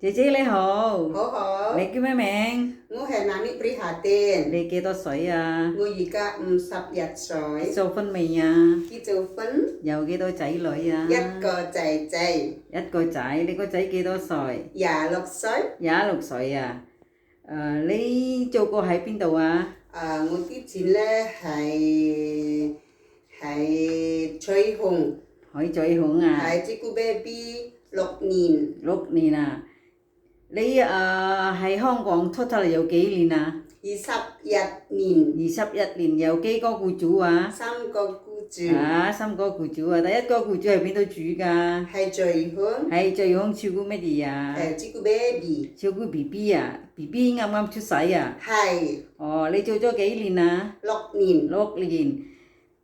姐姐你好，好好，你叫咩名？我係那尼布里夏丁，你幾多歲啊？我而家51歲，結咗婚未啊？結咗婚，有幾多仔女啊？一個仔仔，一個仔，你個仔幾多歲26歲。？26歲啊？你做過喺邊度啊？我之前咧係翠紅，喺最紅啊？係照顧 baby 6年， 6年啊？你喺香港 total 有幾年啊21年， ？21年，有幾個僱主啊3個僱主， ？3個僱主啊！第一個僱主喺邊度住㗎？係最紅，喺最紅照顧乜嘢啊？照顧 baby，照顧 BB 啊？BB 啱啱出世啊？係哦，你做咗幾年啊6年， 6年。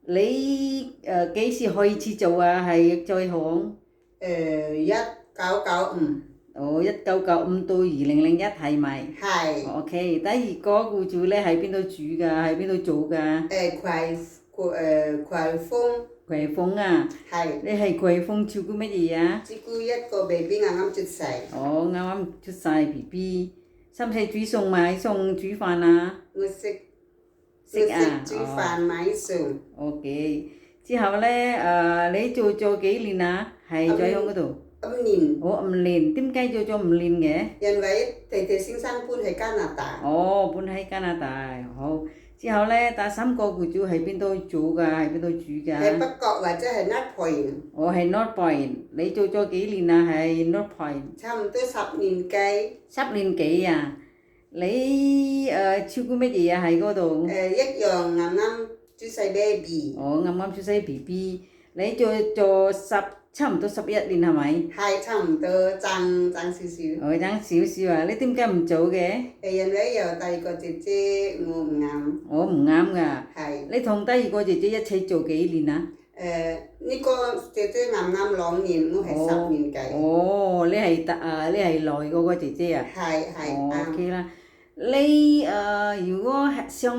你幾時開始做啊？係最紅1995，哦，1995到2001係咪係？OK，第二個僱主咧喺邊度住㗎？喺邊度做㗎？葵豐，葵豐啊？係你係葵豐照顧乜嘢啊？照顧一個 baby 啱啱出世，哦，啱啱出世 BB，使唔使煮餸買餸煮飯啊？我識啊煮飯買餸， OK，之後咧你做咗幾年啊？喺最紅嗰度。 5年，我5年，點解做咗5年嘅？因為弟弟先生搬去加拿大，哦，搬喺加拿大，好。之後咧，第3個僱主喺邊度做㗎？喺邊度住㗎？喺北角或者係 North Point，我係 North Point，你做咗幾年啊？喺 North Point。差唔多10年幾。10年幾啊？你照顧乜嘢啊？喺嗰度？一樣啱啱出世 baby，哦，啱啱出世 BB， 你做差唔多11年係咪？係差唔多爭少少。我爭少少啊！你點解唔做嘅？因為有第二個姐姐，我唔啱。我唔啱㗎。係。你同第二個姐姐一齊做幾年啊？呢個姐姐啱啱2年，我係10年幾。哦，你係內嗰個姐姐啊？係啱。 OK 啦。你如果想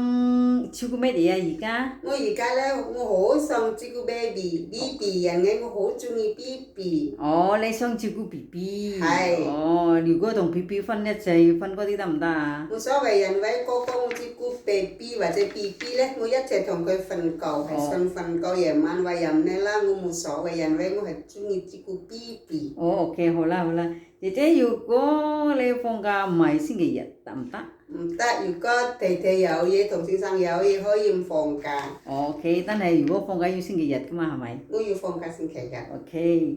照顧乜嘢啊？而家？我而家咧，我好想照顧 baby，因為我好中意 BB。哦，你想照顧 BB。係。哦，如果同 BB 一齊瞓嗰啲得唔得啊？冇所謂，因為哥哥我照顧 baby 或者 BB 咧，我一齊同佢瞓覺，係想瞓覺夜晚餵飲咧啦，我冇所謂，因為我係中意照顧 BB。哦 OK， 好啦好啦，姐姐如果你放假唔係星期日得唔得？唔得，如果弟弟有嘢同先生有嘢可以唔放假。OK， 但係如果放假要星期日㗎嘛係咪？我要放假星期日。OK，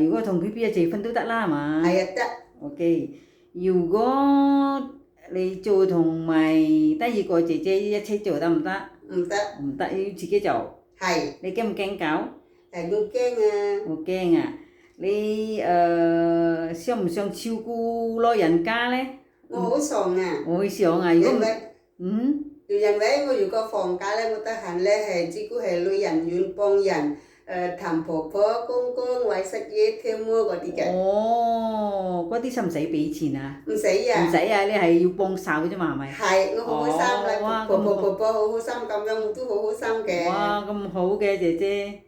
如果同 BB 一齊瞓都得啦係嘛？係啊，得。OK，如果你做同埋第二個姐姐一齊做得唔得？唔得。唔得，要自己做。係。你驚唔驚狗？我驚啊。我驚啊！你想唔想照顧老人家咧？我好想啊。我好想啊！如果因為我如果放假咧，我得閒咧係照顧係老人院幫人氹婆婆公公餵食嘢跳舞嗰啲嘅。哦，嗰啲使唔使俾錢啊？唔使啊。唔使啊！你係要幫手啫嘛係咪？係，我好開心啦！婆婆好開心咁樣，我都好開心嘅。哇！咁好嘅姐姐，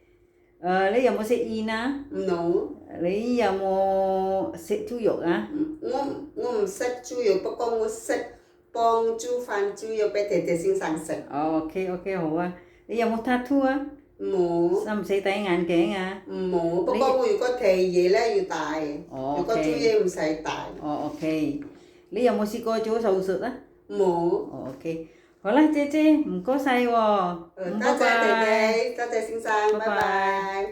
你有冇食煙啊？冇。你有冇食豬肉啊？我唔食豬肉，不過我識幫煮飯豬肉俾弟弟先生食。OK 好啊！你有冇 tattoo 啊？冇。使唔使戴眼鏡啊？冇，不過我如果提嘢咧要戴，如果煮嘢唔使戴。OK， 你有冇試過做手術啊？冇。OK， 好啦，姐姐唔該晒喎。多謝弟弟，多謝先生，拜拜。